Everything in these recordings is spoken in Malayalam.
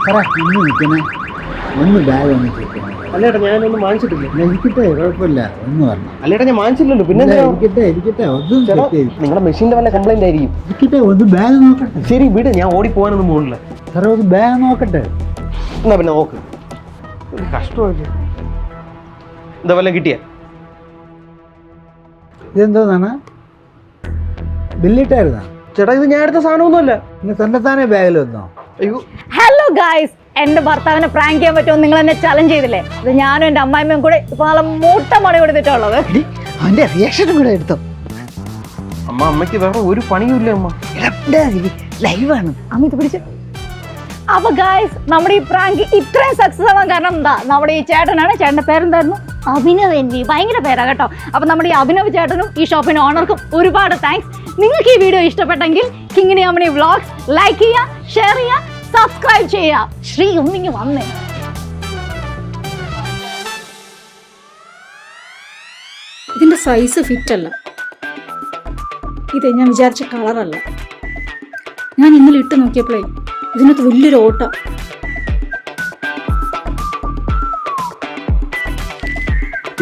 ഇന്ന് നിൽക്കണേ ഒന്ന് ബാഗ് ഒന്ന് കിട്ടണം. അല്ലേട്ടാ ഞാനൊന്നും വാങ്ങിച്ചിട്ടില്ല. ഇരിക്കട്ടെ, കുഴപ്പമില്ല, ഒന്ന് വരണം. അല്ലേട്ടാ ഞാൻ വാങ്ങിച്ചില്ലല്ലോ. പിന്നെ ഇരിക്കട്ടെ ഒന്നും നിങ്ങളുടെ മെഷീന്റെ വല്ല കംപ്ലൈന്റ് ആയിരിക്കും. ഇരിക്കട്ടെ, ഒന്ന് ബാഗ് നോക്കട്ടെ. ശരി വിട്, ഞാൻ ഓടിപ്പോകാനൊന്നും പോകുന്നില്ല. സാറേ ഒന്ന് ബാഗ് നോക്കട്ടെ. എന്നാ പിന്നെ നോക്ക്. കഷ്ടമല്ലേ എന്താ വല്ല കിട്ടിയ? ഇതെന്തോന്നാണ്? ബില്ലിട്ടായിരുന്നാ? ചേട്ടാ ഇത് ഞാൻ എടുത്ത സാധനമൊന്നുമല്ല. ഇന്ന് തന്നെത്താനെ ബാഗിൽ വന്നോ? അയ്യോ. ഹലോ ഗായ്സ്, എന്റെ ഭർത്താവിനെ പ്രാങ്ക് ചെയ്യാൻ പറ്റുമോ? നിങ്ങൾ എന്നെ ചലഞ്ച് ചെയ്തില്ലേ? ഇത് ഞാനും എന്റെ അമ്മായിമ്മയും കൂടെ ഇപ്പൊ നല്ല മൂട്ട മണി കൊടുത്തിട്ടുള്ളത്. അവന്റെ റിയാക്ഷനും കൂടെ എടുത്തോ. അമ്മയ്ക്ക് വേറെ ഒരു പണിയുമില്ല അമ്മ. ലൈവാണ്. അമ്മ ഇത് പിടിച്ചു. അപ്പൊ ഗായ്സ്, നമ്മുടെ ഈ പ്രാങ്ക് ഇത്രയും സക്സസ് ആവാൻ കാരണം എന്താ? നമ്മുടെ ഈ ചേട്ടനാണ്. ചേട്ടന്റെ പേരെന്തായിരുന്നു? അഭിനവ്. എനിക്ക് ഭയങ്കര പേരാ കേട്ടോ. അപ്പൊ നമ്മുടെ ഈ അഭിനവ് ചേട്ടനും ഈ ഷോപ്പിന്റെ ഓണർക്കും ഒരുപാട് താങ്ക്സ്. നിങ്ങൾക്ക് ഈ വീഡിയോ ഇഷ്ടപ്പെട്ടെങ്കിൽ കിങ്ങിണി അമ്മണി വ്ളോഗ്സ് ലൈക്ക് ചെയ്യുക, ഷെയർ ചെയ്യുക, സബ്സ്ക്രൈബ് ചെയ്യുക. ശ്രീ ഒന്നിങ്ങ് വന്നേ. ഇതിന്റെ സൈസ് ഫിറ്റ് അല്ല. ഇത് ഞാൻ വിചാരിച്ച കളറല്ല. ഞാൻ ഇന്നലെ ഇട്ട് നോക്കിയപ്പോഴേ ഇതിനകത്ത് വലിയൊരു ഓട്ട.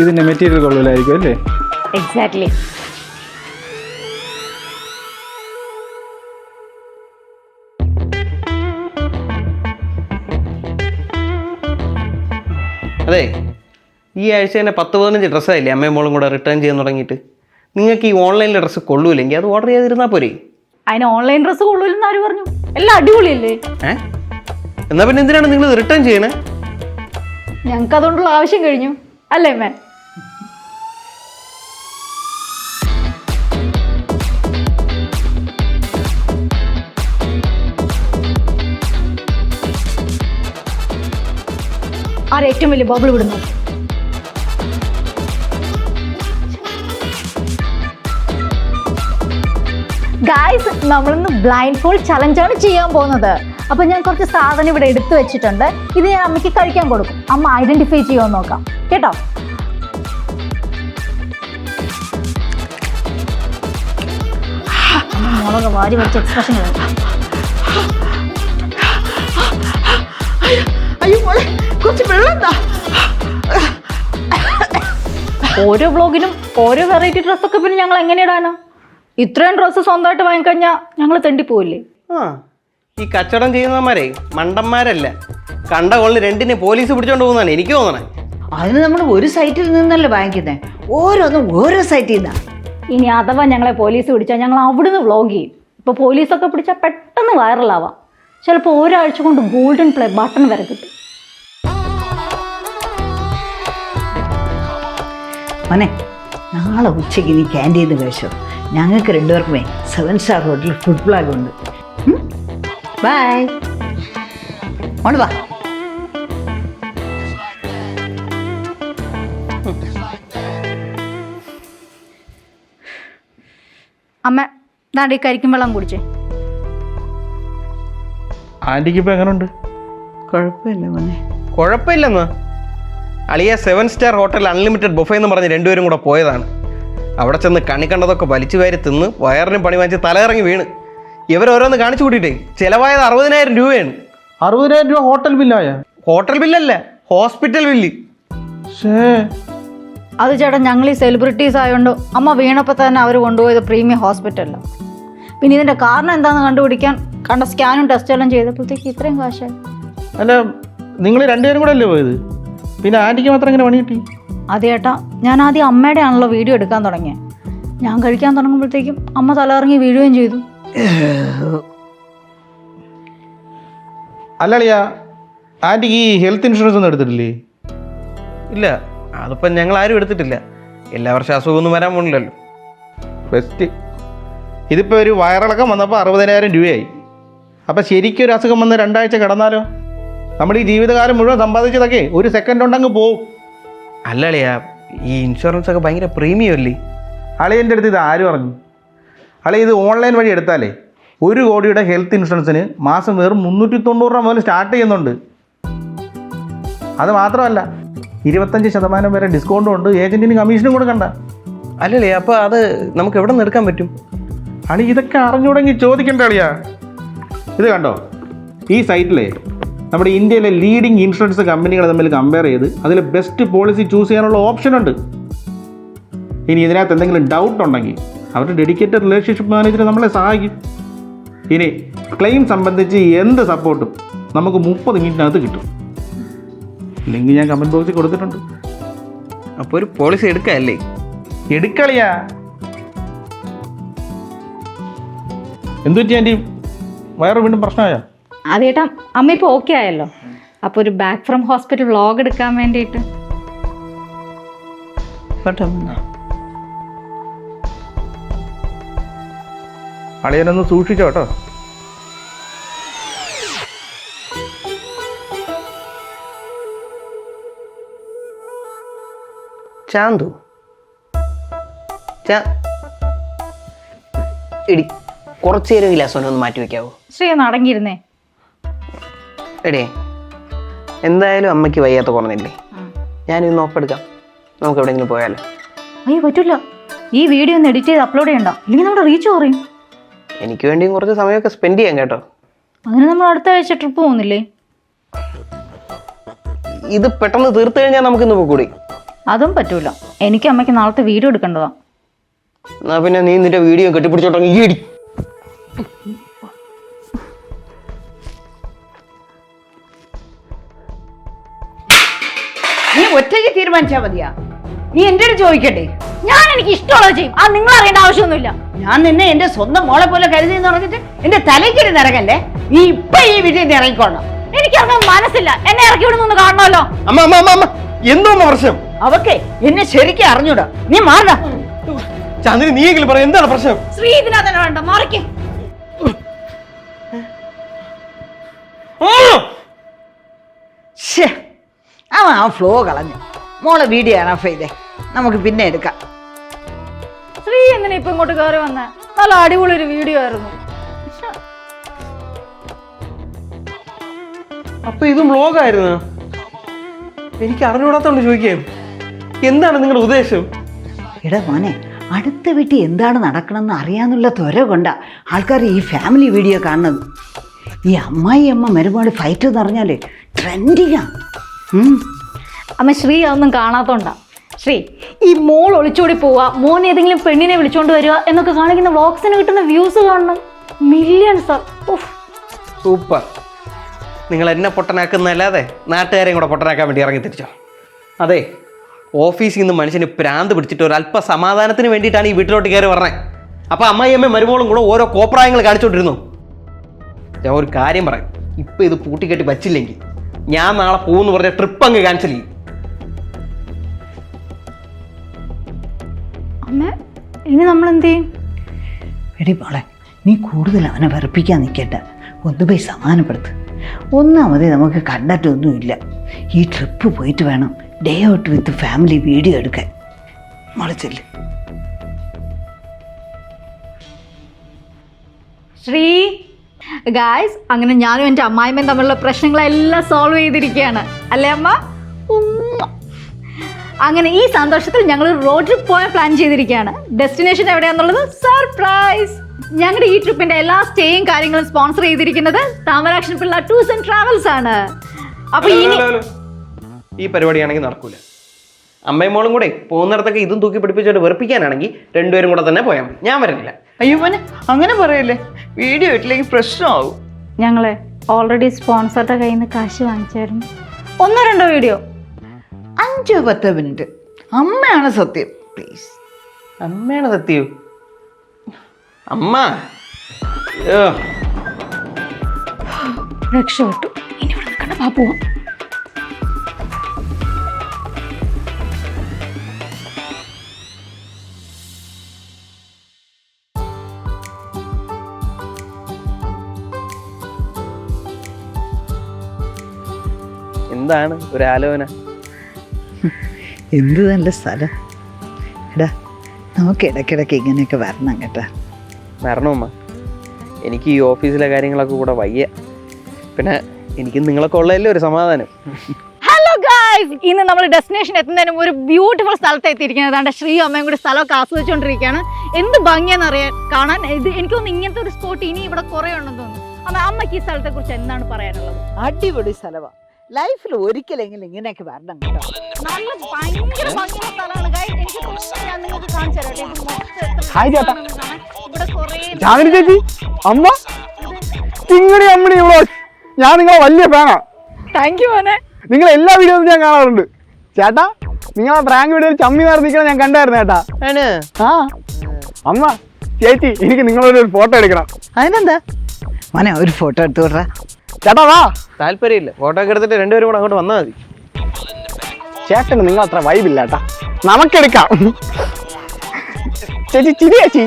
ഇതിന്റെ മെറ്റീരിയൽ കൊള്ളൂലായിരിക്കും അല്ലേ? എക്സാക്ട്ലി. അതെ, ഈ ആഴ്ച തന്നെ 10-15 ഡ്രസ്സായില്ലേ അമ്മയും മോളും കൂടെ റിട്ടേൺ ചെയ്യാൻ തുടങ്ങിയിട്ട്. നിങ്ങൾക്ക് ഈ ഓൺലൈനിലെ ഡ്രസ്സ് കൊള്ളൂല്ലെങ്കിൽ അത് ഓർഡർ ചെയ്തിരുന്നാൽ പോരെ? അതിന് ഓൺലൈൻ ഡ്രസ്സ് കൊള്ളൂലെന്ന് ആര് പറഞ്ഞു? എല്ലാം അടിപൊളിയല്ലേ? എന്നാ പിന്നെ എന്തിനാണ് നിങ്ങൾ റിട്ടേൺ ചെയ്യണേ? ഞങ്ങൾക്ക് അതുകൊണ്ടുള്ള ആവശ്യം കഴിഞ്ഞു അല്ലേ അമ്മേ? ആരെ ഏറ്റവും വലിയ ബബിൾ വിടുന്നു? ഗായ്സ്, നമ്മളിന്ന് ബ്ലൈൻഡ് ഫോൾഡ് ചലഞ്ചാണ് ചെയ്യാൻ പോകുന്നത്. അപ്പൊ ഞാൻ കുറച്ച് സാധനം ഇവിടെ എടുത്തു വെച്ചിട്ടുണ്ട്. ഇത് ഞാൻ അമ്മയ്ക്ക് കഴിക്കാൻ കൊടുക്കും. അമ്മ ഐഡന്റിഫൈ ചെയ്യുമെന്ന് നോക്കാം കേട്ടോ. അമ്മ മുളക് വാരി വെച്ച എക്സ്പ്രഷൻ. ഓരോ വ്ളോഗിനും ഓരോ വെറൈറ്റി ഡ്രസ്സൊക്കെ പിന്നെ ഞങ്ങൾ എങ്ങനെ ഇടാനോ? ഇത്രയും ഡ്രസ്സ് സ്വന്തമായിട്ട് വാങ്ങിക്കഴിഞ്ഞാൽ ഞങ്ങൾ തെണ്ടിപ്പോയില്ലേ? ഈ കച്ചവടം ചെയ്യുന്നവന്മാരെ മണ്ടന്മാരല്ല, കണ്ട കൊള്ളി രണ്ടിനെ പോലീസ് പിടിച്ചോണ്ട് പോകുന്നതാണ് എനിക്ക് തോന്നണേ. അതിന് നമ്മൾ ഒരു സൈറ്റിൽ നിന്നല്ലേ വാങ്ങിക്കുന്നത്, ഓരോന്നും ഓരോ സൈറ്റിൽ നിന്നാ. ഇനി അഥവാ ഞങ്ങളെ പോലീസ് പിടിച്ചാൽ ഞങ്ങൾ അവിടുന്ന് വ്ളോഗ് ചെയ്യും. ഇപ്പോൾ പോലീസൊക്കെ പിടിച്ചാൽ പെട്ടെന്ന് വൈറലാവാം. ചിലപ്പോൾ ഒരാഴ്ച കൊണ്ട് ഗോൾഡൻ പ്ലേ ബട്ടൺ വരെ കിട്ടും. മോനെ, നാളെ ഉച്ചയ്ക്ക് നീ ക്യാൻറ്റീന്ന് കഴിച്ചോ. ഞങ്ങൾക്ക് രണ്ടുപേർക്കുമേ 7 സ്റ്റാർ ഹോട്ടലിൽ ഫുഡ് പ്ലാഗ് ഉണ്ട്. ബൈ. മോള് വാ. അമ്മ ദാണ്ടി കരിക്കും വെള്ളം കുടിച്ചേ. ആന്റിക്ക് ഇപ്പൊ എങ്ങനെയുണ്ട്? കുഴപ്പമില്ല മോനെ. കുഴപ്പമില്ലെന്ന് അളിയ 7 സ്റ്റാർ ഹോട്ടൽ അൺലിമിറ്റഡ് ബുഫേ എന്ന് പറഞ്ഞ് രണ്ടുപേരും കൂടെ പോയതാണ്. അവിടെ ചെന്ന് കണി കണ്ടതൊക്കെ വലിച്ചു വാരി തിന്ന് വയറിന് പണി വാങ്ങിച്ച് തലയിറങ്ങി വീണ് ഇവരോരോന്ന് കാണിച്ചു കൂട്ടിയിട്ടേ ചിലവായത് 60,000 രൂപയാണ്. 60,000 രൂപ ഹോട്ടൽ ബില്ലായ? ഹോട്ടൽ ബില്ലല്ല, ഹോസ്പിറ്റൽ ബില്ല്. അത് ചേട്ടാ, ഞങ്ങൾ ഈ സെലിബ്രിറ്റീസ് ആയതുകൊണ്ട് അമ്മ വീണപ്പോൾ തന്നെ അവർ കൊണ്ടുപോയത് പ്രീമിയം ഹോസ്പിറ്റലിലാണ്. പിന്നെ ഇതിൻ്റെ കാരണം എന്താണെന്ന് കണ്ടുപിടിക്കാൻ കണ്ട സ്കാനും ടെസ്റ്റെല്ലാം ചെയ്തപ്പോഴത്തേക്ക് ഇത്രയും കാശായി. അല്ല, നിങ്ങൾ രണ്ടുപേരും കൂടെ അല്ലേ പോയത്? പിന്നെ ആന്റിക്ക് മാത്രം എങ്ങനെ പണി കിട്ടി? അതെ ചേട്ടാ, ഞാൻ ആദ്യം അമ്മയുടെ ആണല്ലോ വീഡിയോ എടുക്കാൻ തുടങ്ങിയത്. ഞാൻ കഴിക്കാൻ തുടങ്ങുമ്പോഴത്തേക്കും അമ്മ തലയിറങ്ങി വീഴുകയും ചെയ്തു. അല്ലളിയാ, ആന്റിക്ക് ഈ ഹെൽത്ത് ഇൻഷുറൻസ് ഒന്നും എടുത്തിട്ടില്ലേ? ഇല്ല, അതിപ്പം ഞങ്ങൾ ആരും എടുത്തിട്ടില്ല. എല്ലാ വർഷം അസുഖമൊന്നും വരാൻ പോണില്ലല്ലോ. ഫസ്റ്റ് ഇതിപ്പോൾ ഒരു വയറിളക്കം വന്നപ്പോൾ 60,000 രൂപയായി. അപ്പം ശരിക്കും ഒരു അസുഖം വന്ന് 2 ആഴ്ച കിടന്നാലോ? നമ്മൾ ഈ ജീവിതകാലം മുഴുവൻ സമ്പാദിച്ചതൊക്കെ ഒരു സെക്കൻഡ് ഉണ്ടെങ്കിൽ പോവും. അല്ലളിയാ, ഈ ഇൻഷുറൻസ് ഒക്കെ ഭയങ്കര പ്രീമിയം അല്ലേ? അളിയൻ്റെ അടുത്ത് ഇത് ആര് പറഞ്ഞു? അളിയ ഇത് ഓൺലൈൻ വഴി എടുത്താലേ 1 കോടിയുടെ ഹെൽത്ത് ഇൻഷുറൻസിന് മാസം വെറും 390 രൂപ മുതൽ സ്റ്റാർട്ട് ചെയ്യുന്നുണ്ട്. അത് മാത്രമല്ല 25% വരെ ഡിസ്കൗണ്ടും ഉണ്ട്, ഏജൻറ്റിന് കമ്മീഷനും കൂടെ കണ്ട. അല്ലല്ലേ, അപ്പോൾ അത് നമുക്ക് എവിടെ നിന്ന് എടുക്കാൻ പറ്റും? അളി ഇതൊക്കെ അറിഞ്ഞുകൂടെങ്കിൽ ചോദിക്കണ്ട അളിയാ. ഇത് കണ്ടോ, ഈ സൈറ്റിലേ നമ്മുടെ ഇന്ത്യയിലെ ലീഡിങ് ഇൻഷുറൻസ് കമ്പനികൾ തമ്മിൽ കമ്പയർ ചെയ്ത് അതിൽ ബെസ്റ്റ് പോളിസി ചൂസ് ചെയ്യാനുള്ള ഓപ്ഷൻ ഉണ്ട്. ഇനി ഇതിനകത്ത് എന്തെങ്കിലും ഡൗട്ട് ഉണ്ടെങ്കിൽ അവരുടെ ഡെഡിക്കേറ്റഡ് റിലേഷൻഷിപ്പ് മാനേജർ നമ്മളെ സഹായിക്കും. ഇനി ക്ലെയിം സംബന്ധിച്ച് എന്ത് സപ്പോർട്ടും നമുക്ക് 30 മിനിറ്റിനകത്ത് കിട്ടും. ലിങ്ക് ഞാൻ കമൻറ്റ് ബോക്സിൽ കൊടുത്തിട്ടുണ്ട്. അപ്പോൾ ഒരു പോളിസി എടുക്കാല്ലേ? എടുക്കളിയാ. എന്തു പറ്റി ആൻറ്റി? വയറ് വീണ്ടും പ്രശ്നമായോ? അതേട്ടാ അമ്മ ഇപ്പോൾ ഓക്കെ ആയല്ലോ. അപ്പോൾ ഒരു ബാക്ക് ഫ്രം ഹോസ്പിറ്റൽ വ്ളോഗ് എടുക്കാൻ വേണ്ടിയിട്ട്. അളിയനൊന്ന് സൂക്ഷിച്ചോ കേട്ടോ. ചാന്തു എടി കുറച്ചു നേരം ഗ്ലാസ് ഒന്ന് മാറ്റി വെക്കാവോ? ശ്രീ ഒന്ന് അടങ്ങിയിരുന്നേ. എടേ എന്തായാലും അമ്മയ്ക്ക് വയ്യാത്ത കുറഞ്ഞില്ലേ, ഞാനിന്ന് ഒപ്പെടുക്കാം. നമുക്ക് എവിടെയെങ്കിലും പോയാലോ? അയ്യോ പറ്റില്ല, ഈ വീഡിയോ ഒന്ന് എഡിറ്റ് ചെയ്ത് അപ്ലോഡ് ചെയ്യണ്ട, ഇല്ലെങ്കിൽ നമ്മുടെ റീച്ച് കുറയും. എനിക്ക് വേണ്ടിയും കുറച്ച് സമയമൊക്കെ സ്പെൻഡ് ചെയ്യാം കേട്ടോ. അതിന് നമ്മൾ അടുത്ത ആഴ്ച ട്രിപ്പ് പോകുന്നില്ലേ? ഇത് പെട്ടെന്ന് തീർത്തു കഴിഞ്ഞാൽ നമുക്കിന്ന് പോകൂടി. അതും പറ്റൂല, എനിക്ക് അമ്മയ്ക്ക് നാളത്തെ വീഡിയോ എടുക്കേണ്ടതാ. എന്നാ പിന്നെ നീ നിന്റെ വീഡിയോ കെട്ടിപ്പിടിച്ചോട്ടെ. ഈടി നീ ഒറ്റയ്ക്ക് തീരുമാനിച്ചാൽ മതിയാ? നീ എൻ്റെ അടുത്ത് ചോദിക്കട്ടെ? ഞാൻ എനിക്ക് ഇഷ്ടമുള്ളത് ചെയ്യും, അത് നിങ്ങൾ അറിയേണ്ട ആവശ്യമൊന്നുമില്ല. ഞാൻ നിന്നെ എന്റെ സ്വന്തം മോളെ പോലെ കരുതി എന്ന് പറഞ്ഞിട്ട് എന്റെ തലയ്ക്കിടി നിറങ്ങല്ലേ? നീ ഇപ്പൊ ഈ വീട്ടിൽ നിന്ന് ഇറങ്ങിക്കോണം. എനിക്കറിയാൻ മനസ്സില്ല, എന്നെ ഇറക്കി വിടുന്നൊന്ന് കാണണമല്ലോ. അമ്മ അമ്മ അമ്മ അമ്മ എന്തോ പ്രശ്നം? അവക്കെ എന്നെ ശരിക്കും അറിഞ്ഞൂടാ. നീ മാറടാ. ചന്ദ്രൻ നീയെങ്കിലും പറ, എന്താണ് പ്രശ്നം? ശ്രീ ഇതിനകത്ത് വേണ്ട, മാറിക്കേ. അവൻ ആ ഫ്ലോ കളഞ്ഞു. മോളെ വീഡിയോ ആണ് ഓഫ് ചെയ്തേ, നമുക്ക് പിന്നെ എടുക്കാം. ശ്രീ എന്തിനാ ഇപ്പൊ ഇങ്ങോട്ട് കയറി വന്നേ? നല്ല അടിപൊളി ഒരു വീഡിയോ ആയിരുന്നു. അപ്പൊ ഇതും വ്ലോഗായിരുന്നു? എനിക്ക് അറിഞ്ഞുകൂടാത്തോണ്ട് ചോദിക്കാം, എന്താണ് നിങ്ങളുടെ ഉദ്ദേശം? എടാ മോനെ, അടുത്ത വീട്ടിൽ എന്താണ് നടക്കണമെന്ന് അറിയാന്നുള്ള ത്വര കൊണ്ടാ ആൾക്കാർ ഈ ഫാമിലി വീഡിയോ കാണുന്നത്. ഈ അമ്മായി അമ്മ മരുമോള് ഫൈറ്റ് എന്ന് പറഞ്ഞാല് ട്രെൻഡിങ്ങാ. അമ്മ ശ്രീ അതൊന്നും കാണാത്തോണ്ടാ. ശ്രീ ഈ മോൾ ഒളിച്ചോടി പോവാ, മോൻ ഏതെങ്കിലും പെണ്ണിനെ വിളിച്ചോണ്ട് വരിക എന്നൊക്കെ കാണിക്കുന്ന വ്ളോഗ്സിന് കിട്ടുന്ന വ്യൂസ് കാണണം, മില്യൺസ്. സൂപ്പർ. നിങ്ങൾ എന്നെ പൊട്ടനാക്കുന്നല്ലാതെ നാട്ടുകാരെയും കൂടെ പൊട്ടനാക്കാൻ വേണ്ടി ഇറങ്ങി തിരിച്ചോ. അതെ, ഓഫീസിൽ നിന്ന് മനുഷ്യന് പ്രാന്ത് പിടിച്ചിട്ട് ഒരു അല്പ സമാധാനത്തിന് വേണ്ടിയിട്ടാണ് ഈ വീട്ടിലോട്ട് കയറി പറഞ്ഞത്. അപ്പം അമ്മായിയമ്മ മരുമോളും കൂടെ ഓരോ കോപ്രായങ്ങൾ കാണിച്ചോണ്ടിരുന്നു. ഞാൻ ഒരു കാര്യം പറയാം, ഇപ്പം ഇത് പൂട്ടിക്കെട്ടി വച്ചില്ലെങ്കിൽ ഞാൻ നാളെ പോകുമെന്ന് പറഞ്ഞ ട്രിപ്പ് അങ്ങ് ക്യാൻസൽ ചെയ്യും. അമ്മ ഇനി നമ്മൾ എന്ത് ചെയ്യും? എടി മോളെ, നീ കൂടുതൽ അവനെ വെറുപ്പിക്കാൻ നിൽക്കട്ടെ. ഒന്ന് പോയി സമാധാനപ്പെടുത്ത്. ഒന്നാമതേ നമുക്ക് കണ്ടിട്ടൊന്നുമില്ല. ഈ ട്രിപ്പ് പോയിട്ട് വേണം day out with family video എടുക്കാൻ. മോളെ ചെല്ല്. ശ്രീ ഗായ്സ്, അങ്ങനെ ഞാനും എൻ്റെ അമ്മായിമ്മയും തമ്മിലുള്ള പ്രശ്നങ്ങളെല്ലാം സോൾവ് ചെയ്തിരിക്കുകയാണ് അല്ലേ അമ്മ? അങ്ങനെ ഈ സന്തോഷത്തിൽ ഞങ്ങൾ റോഡ് ട്രിപ്പ് പോയാൽ പ്ലാൻ ചെയ്തിരിക്കുകയാണ്. ഡെസ്റ്റിനേഷൻ എവിടെയാണെന്നുള്ളത് സർപ്രൈസ്. ഞങ്ങളുടെ ഈ ട്രിപ്പിന്റെ എല്ലാ സ്റ്റേയും കാര്യങ്ങളും സ്പോൺസർ ചെയ്തിരിക്കുന്നത് Thamarakshan Pillai tours and travels ആണ്. അപ്പൊ ഈ പരിപാടിയാണെങ്കിൽ നടക്കൂല. അമ്മയും മോളും കൂടെ പോകുന്നിടത്തൊക്കെ ഇതും തൂക്കി പിടിപ്പിച്ചോട്ട് വെറുപ്പിക്കാനാണെങ്കിൽ രണ്ടുപേരും കൂടെ തന്നെ പോയാൽ മതി, ഞാൻ വരുന്നില്ല. അയ്യോ മോനെ, അങ്ങനെ പറയല്ലേ, വീഡിയോ ഇട്ടില്ലെങ്കിൽ പ്രശ്നമാവും. ഞങ്ങളെ ഓൾറെഡി സ്പോൺസറുടെ കയ്യിൽ നിന്ന് കാശ് വാങ്ങിച്ചായിരുന്നു. 1-2 വീഡിയോ, 5-10 മിനിറ്റ്. അമ്മയാണ് സത്യം. പ്ലീസ്. അമ്മയാണ് സത്യം? അമ്മ രക്ഷപ്പെട്ടു. ഇനി ഇവിടെ നിൽക്കണ്ട, പാ പോവാം. എന്താണ് ഒരു ആലോചന? എന്ത് നല്ല സ്ഥലം. എടാ, നമുക്ക് ഇടയ്ക്കിടയ്ക്ക് ഇങ്ങനെയൊക്കെ വരണം കേട്ടാ. വരണമ്മ, എനിക്ക് ഈ ഓഫീസിലെ കാര്യങ്ങളൊക്കെ കൂടെ വയ്യ. പിന്നെ എനിക്ക് നിങ്ങളൊക്കെ ഉള്ളതല്ലേ ഒരു സമാധാനം. ഹലോ ഗായ്സ്, ഇന്ന് നമ്മൾ ഡെസ്റ്റിനേഷൻ എത്തുന്നതിനും ഒരു ബ്യൂട്ടിഫുൾ സ്ഥലത്ത് എത്തിയിരിക്കുന്നത്. ശ്രീ അമ്മയും കൂടി സ്ഥലമൊക്കെ ആസ്വദിച്ചുകൊണ്ടിരിക്കുകയാണ്. എന്ത് ഭംഗിയാണെന്ന് അറിയാൻ കാണാൻ. ഇത് എനിക്ക് തോന്നുന്നു ഇങ്ങനത്തെ ഒരു സ്പോട്ട് ഇനി ഇവിടെ കുറേ ഉണ്ടെന്ന് തോന്നുന്നു. അമ്മ അമ്മയ്ക്ക് ഈ സ്ഥലത്തെ കുറിച്ച് എന്താണ് പറയാനുള്ളത്? അടിപൊളി സ്ഥലമാണ്. ലൈഫിൽ ഒരിക്കലെങ്കിലും ഇങ്ങനെയൊക്കെ വരണം കേട്ടോ. നല്ല ഭയങ്കര ഭംഗിയുള്ള സ്ഥലമാണ് guys. എനിക്ക് തോന്നുന്നു ഞാൻ നിങ്ങൾക്ക് കാണിച്ചു തരാം. ഇത് മൊത്തം എത്ര ഹായ് ചേട്ടാ. രസമാണെന്ന് കാണാൻ. ഇവിടെ കുറേ ജാമിനി ചേച്ചി, അമ്മ, ചിങ്ങടി അമ്മണി വ്ളോഗ്സ്. ഞാൻ നിങ്ങളെ വലിയ ഫാനാ. താങ്ക് യു മോനെ. നിങ്ങളെ എല്ലാ വീഡിയോസും ഞാൻ കാണാറുണ്ട് ചേട്ടാ. നിങ്ങളെ പ്രാങ്ക് വീഡിയോയിൽ ചമ്മി നടന്നിരിക്കണം ഞാൻ കണ്ടായിരുന്നു ചേട്ടാ. ആ അമ്മ, ചേച്ചി, എനിക്ക് നിങ്ങളൊരു ഫോട്ടോ എടുക്കണം. അതിനെന്താ മോനെ, ഒരു ഫോട്ടോ എടുത്തു വിടറാ. ചേട്ടാ വാ. താല്പര്യമില്ല, ഫോട്ടോ ഒക്കെ എടുത്തിട്ട് രണ്ടുപേരും കൂടെ അങ്ങോട്ട് വന്നാൽ മതി. ചേട്ടന് നിങ്ങൾ അത്ര വൈബില്ല ചേട്ടാ, നമുക്കെടുക്കാം. ചേച്ചി ചിരി ചേച്ചി.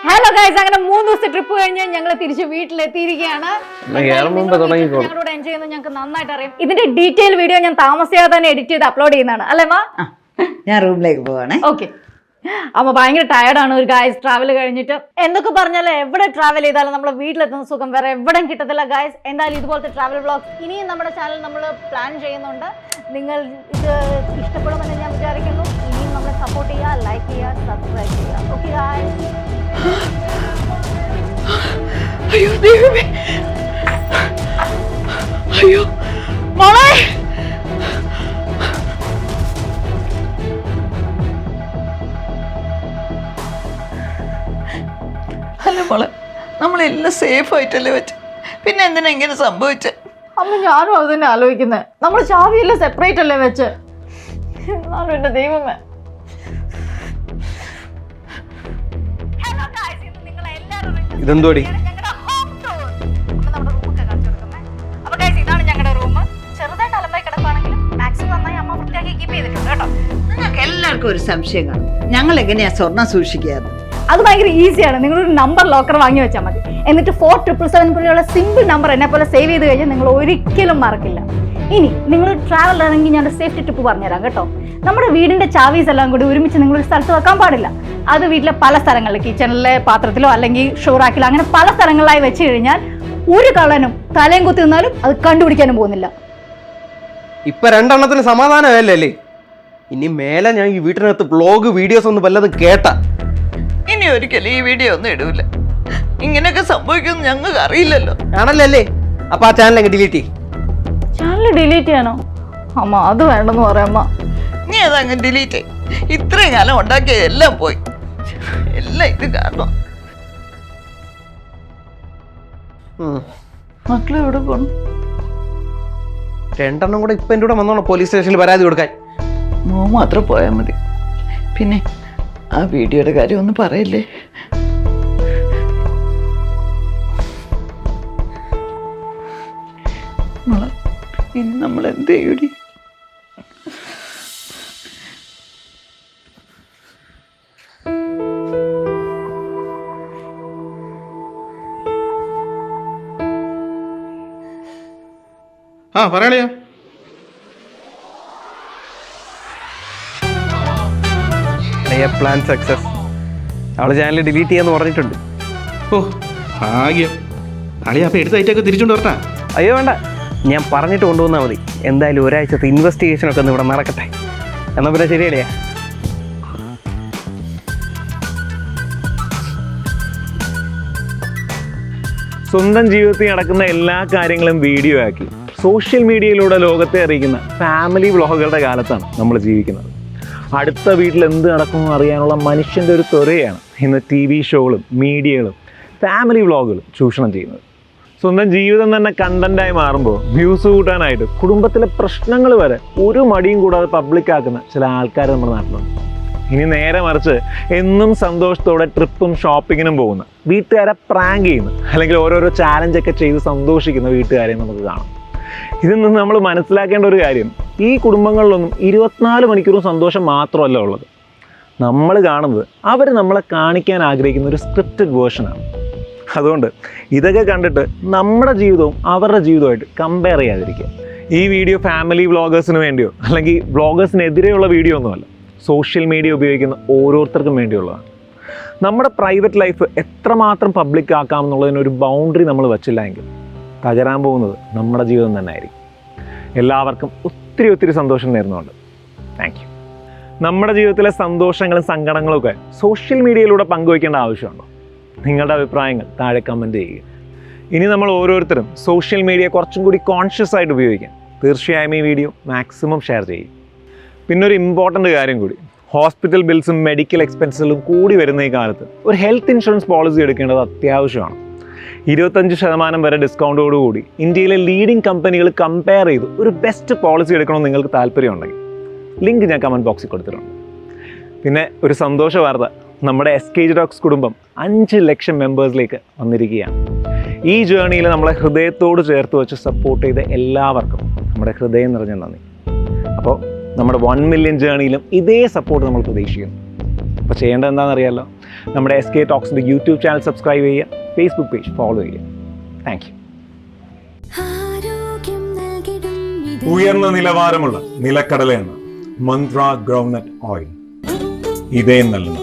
ഹലോ ഗൈസ്, അങ്ങനെ 3 ദിവസത്തെ ട്രിപ്പ് കഴിഞ്ഞ് ഞങ്ങൾ തിരിച്ച് വീട്ടിലെത്തിയിരിക്കുകയാണ്. ഞങ്ങളോട് എൻജോയ് ചെയ്യുന്നത് ഞങ്ങൾക്ക് നന്നായിട്ട് അറിയാം. ഇതിന്റെ ഡീറ്റെയിൽ വീഡിയോ ഞാൻ താമസിയാതെ തന്നെ എഡിറ്റ് ചെയ്ത് അപ്ലോഡ് ചെയ്യുന്നതാണ് അല്ലേ മാ? ഞാൻ റൂമിലേക്ക് പോവാണേ. ഓക്കെ. അപ്പൊ ഭയങ്കര ടയർഡാണ് ഒരു ഗായ്സ് ട്രാവൽ കഴിഞ്ഞിട്ട്. എന്തൊക്കെ പറഞ്ഞാലും എവിടെ ട്രാവൽ ചെയ്താലും നമ്മളെ വീട്ടിലെത്തുന്ന സുഖം വേറെ എവിടെയും കിട്ടത്തില്ല ഗായ്സ്. എന്തായാലും ഇതുപോലത്തെ ട്രാവൽ വ്ളോഗ്സ് ഇനിയും നമ്മുടെ ചാനൽ നമ്മൾ പ്ലാൻ ചെയ്യുന്നുണ്ട്. നിങ്ങൾ ഇത് ഇഷ്ടപ്പെടുമെന്ന് ഞാൻ വിചാരിക്കുന്നു. ഇനിയും നമ്മളെ സപ്പോർട്ട് ചെയ്യുക, ലൈക്ക് ചെയ്യുക, സബ്സ്ക്രൈബ് ചെയ്യുക. Okay guys. അയ്യോ ദൈവമേ, അയ്യോ മോളെ. അല്ല മോളെ, നമ്മളെല്ലാം സേഫ് ആയിട്ടല്ലേ വെച്ച, പിന്നെ എന്തിനാ ഇങ്ങനെ സംഭവിച്ചേ? അമ്മ ഞാനും അത് തന്നെ ആലോചിക്കുന്നത്. നമ്മൾ ചാവിയെല്ലാം സെപ്പറേറ്റ് അല്ലേ വെച്ച്. എന്നാലും എന്റെ ദൈവമേ. ഇതെന്തോടി? ഇതാണ് ഞങ്ങളുടെ റൂം. ചെറുതായിട്ട് അലമ്പായി കിടക്കുകയാണെങ്കിലും മാക്സിമം നന്നായി അമ്മ വൃത്തിയാക്കി കീപ്പ് ചെയ്തിട്ടുണ്ട് കേട്ടോ. നിങ്ങൾക്ക് എല്ലാവർക്കും ഒരു സംശയം കാണും, ഞങ്ങൾ എങ്ങനെയാ സ്വർണം സൂക്ഷിക്കാറ്? അത് ഭയങ്കര ഈസിയാണ്. നിങ്ങളൊരു നമ്പർ ലോക്കർ വാങ്ങി വെച്ചാൽ മതി. എന്നിട്ട് 4777 പോലെയുള്ള സിമ്പിൾ നമ്പർ എന്നെ പോലെ സേവ് ചെയ്ത് കഴിഞ്ഞാൽ നിങ്ങൾ ഒരിക്കലും മറക്കില്ല. ഇനി നിങ്ങൾ ട്രാവൽ ആണെങ്കിൽ ഞാൻ സേഫ്റ്റി ടിപ്പ് പറഞ്ഞുതരാം കേട്ടോ. നമ്മുടെ വീടിന്റെ ചാവീസ് എല്ലാം കൂടി ഒരുമിച്ച് നിങ്ങളൊരു സ്ഥലത്ത് വെക്കാൻ പാടില്ല. അത് വീട്ടിലെ പല സ്ഥലങ്ങളിൽ, കിച്ചണിലെ പാത്രത്തിലോ അല്ലെങ്കിൽ ഷോറാക്കിലോ, അങ്ങനെ പല സ്ഥലങ്ങളിലായി വെച്ച് കഴിഞ്ഞാൽ ഒരു കള്ളനും തലയും കുത്തി നിന്നാലും അത് കണ്ടുപിടിക്കാനും പോകുന്നില്ല. ഇപ്പൊ 2 എണ്ണത്തിന് സമാധാനമല്ലേ? ഇനി മേലെ ഞാൻ ഈ വീട്ടിനകത്ത് വ്ളോഗ് വീഡിയോസ് ഒന്നും വല്ലതും കേട്ടാ ഇനി ഒരിക്കലും ഈ വീഡിയോ ഒന്നും ഇടൂല. ഇങ്ങനെയൊക്കെ സംഭവിക്കുമെന്ന് ഞങ്ങൾക്ക് അറിയില്ലല്ലോ. ആണല്ലേ? അപ്പൊ ആ ചാനൽ അങ്ങ് ഡിലീറ്റ് ചെയ്യും. ചാനൽ ഡിലീറ്റ് ചെയ്യാനോ? അമ്മ അത് വേണ്ടെന്ന് പറയാമ്മ. നീ അതങ്ങ് ഡിലീറ്റ്. ഇത്രയും കാലം ഉണ്ടാക്കിയ എല്ലാം പോയി. എല്ലാം ഇത് കാരണം. മക്കളെ എവിടെ പോണം? 2 എണ്ണം കൂടെ ഇപ്പൊ എൻ്റെ കൂടെ വന്നോളൂ പോലീസ് സ്റ്റേഷനിൽ പരാതി കൊടുക്കാൻ. മോ മാത്രം പോയാൽ മതി. പിന്നെ ആ വീഡിയോയുടെ കാര്യം ഒന്നും പറയല്ലേ. ഇനി നമ്മൾ എന്ത് ചെയ്യൂടി? ആ പറയാളിയാ. Plan success. അവള് ചാനൽ ഡിലീറ്റ് ചെയ്യാന്ന് പറഞ്ഞിട്ടുണ്ട്. ഓ ഭാഗ്യം. അളിയാ അപ്പം എടുത്ത ഐറ്റൊക്കെ തിരിച്ചുകൊണ്ട് വരട്ടാ. അയ്യോ വേണ്ട, ഞാൻ പറഞ്ഞിട്ട് കൊണ്ടുവന്നാൽ മതി. എന്തായാലും ഒരാഴ്ചത്തെ ഇൻവെസ്റ്റിഗേഷനൊക്കെ ഒന്ന് ഇവിടെ നടക്കട്ടെ. എന്നാൽ പിന്നെ ശരിയല്ലേ? സ്വന്തം ജീവിതത്തിൽ നടക്കുന്ന എല്ലാ കാര്യങ്ങളും വീഡിയോ ആക്കി സോഷ്യൽ മീഡിയയിലൂടെ ലോകത്തെ അറിയിക്കുന്ന ഫാമിലി വ്ളോഗുകളുടെ കാലത്താണ് നമ്മൾ ജീവിക്കുന്നത്. അടുത്ത വീട്ടിൽ എന്ത് നടക്കുമെന്ന് അറിയാനുള്ള മനുഷ്യൻ്റെ ഒരു ത്വരയാണ് ഇന്ന് TV ഷോകളും മീഡിയകളും ഫാമിലി വ്ളോഗുകളും ചൂഷണം ചെയ്യുന്നത്. സ്വന്തം ജീവിതം തന്നെ കണ്ടന്റായി മാറുമ്പോൾ വ്യൂസ് കൂട്ടാനായിട്ട് കുടുംബത്തിലെ പ്രശ്നങ്ങൾ വരെ ഒരു മടിയും കൂടാതെ പബ്ലിക്കാക്കുന്ന ചില ആൾക്കാർ നമ്മുടെ നാട്ടിലുണ്ട്. ഇനി നേരെ മറിച്ച് എന്നും സന്തോഷത്തോടെ ട്രിപ്പും ഷോപ്പിങ്ങിനും പോകുന്ന, വീട്ടുകാരെ പ്രാങ്ക് ചെയ്യുന്ന, അല്ലെങ്കിൽ ഓരോരോ ചാലഞ്ചൊക്കെ ചെയ്ത് സന്തോഷിക്കുന്ന വീട്ടുകാരെയും നമുക്ക് കാണാം. ഇതിൽ നിന്ന് നമ്മൾ മനസ്സിലാക്കേണ്ട ഒരു കാര്യം, ഈ കുടുംബങ്ങളിലൊന്നും 24 മണിക്കൂറും സന്തോഷം മാത്രമല്ല ഉള്ളത്. നമ്മൾ കാണുന്നത് അവർ നമ്മളെ കാണിക്കാൻ ആഗ്രഹിക്കുന്ന ഒരു സ്ക്രിപ്റ്റഡ് വേർഷനാണ്. അതുകൊണ്ട് ഇതൊക്കെ കണ്ടിട്ട് നമ്മുടെ ജീവിതവും അവരുടെ ജീവിതവുമായിട്ട് കമ്പയർ ചെയ്യാതിരിക്കുക. ഈ വീഡിയോ ഫാമിലി വ്ളോഗേഴ്സിന് വേണ്ടിയോ അല്ലെങ്കിൽ വ്ളോഗേഴ്സിനെതിരെയുള്ള വീഡിയോ ഒന്നുമല്ല, സോഷ്യൽ മീഡിയ ഉപയോഗിക്കുന്ന ഓരോരുത്തർക്കും വേണ്ടിയുള്ളതാണ്. നമ്മുടെ പ്രൈവറ്റ് ലൈഫ് എത്രമാത്രം പബ്ലിക് ആക്കാമെന്നുള്ളതിനൊരു ബൗണ്ടറി നമ്മൾ വച്ചില്ല എങ്കിൽ തകരാൻ പോകുന്നത് നമ്മുടെ ജീവിതം തന്നെ ആയിരിക്കും. എല്ലാവർക്കും ഒത്തിരി സന്തോഷം നേരുന്നുണ്ട്. Thank you. നമ്മുടെ ജീവിതത്തിലെ സന്തോഷങ്ങളും സങ്കടങ്ങളും ഒക്കെ സോഷ്യൽ മീഡിയയിലൂടെ പങ്കുവയ്ക്കേണ്ട ആവശ്യമുണ്ടോ? നിങ്ങളുടെ അഭിപ്രായങ്ങൾ താഴെ കമൻറ്റ് ചെയ്യുക. ഇനി നമ്മൾ ഓരോരുത്തരും സോഷ്യൽ മീഡിയ കുറച്ചും കൂടി കോൺഷ്യസ് ആയിട്ട് ഉപയോഗിക്കാം. തീർച്ചയായും ഈ വീഡിയോ മാക്സിമം ഷെയർ ചെയ്യും. പിന്നെ ഒരു ഇമ്പോർട്ടൻ്റ് കാര്യം കൂടി, ഹോസ്പിറ്റൽ ബിൽസും മെഡിക്കൽ എക്സ്പെൻസുകളും കൂടി വരുന്ന ഈ കാലത്ത് ഒരു ഹെൽത്ത് ഇൻഷുറൻസ് പോളിസി എടുക്കേണ്ടത് അത്യാവശ്യമാണ്. 25% വരെ ഡിസ്കൗണ്ടോടുകൂടി ഇന്ത്യയിലെ ലീഡിംഗ് കമ്പനികൾ കമ്പയർ ചെയ്ത് ഒരു ബെസ്റ്റ് പോളിസി എടുക്കണമെന്ന് നിങ്ങൾക്ക് താല്പര്യമുണ്ടെങ്കിൽ ലിങ്ക് ഞാൻ കമൻറ്റ് ബോക്സിൽ കൊടുത്തിട്ടുണ്ട്. പിന്നെ ഒരു സന്തോഷ വാർത്ത, നമ്മുടെ SKG Talks കുടുംബം 5 ലക്ഷം മെമ്പേഴ്സിലേക്ക് വന്നിരിക്കുകയാണ്. ഈ ജേർണിയിൽ നമ്മളെ ഹൃദയത്തോട് ചേർത്ത് വെച്ച് സപ്പോർട്ട് ചെയ്ത എല്ലാവർക്കും നമ്മുടെ ഹൃദയം നിറഞ്ഞ നന്ദി. അപ്പോൾ നമ്മുടെ 1 മില്യൺ ജേർണിയിലും ഇതേ സപ്പോർട്ട് നമ്മൾ പ്രതീക്ഷിക്കുന്നു. അപ്പോൾ ചെയ്യേണ്ടത് എന്താണെന്നറിയാമല്ലോ, നമ്മുടെ SK Talksന്റെ യൂട്യൂബ് ചാനൽ സബ്സ്ക്രൈബ് ചെയ്യുക, ഫേസ്ബുക്ക് പേജ് ഫോളോ ചെയ്യുക. Thank you. ഉയർന്ന നിലവാരമുള്ള നിലക്കടല എണ്ണ, മന്ത്ര ഗ്രൗണ്ട്നട്ട് ഓയിൽ, ഇതേ നൽകുന്ന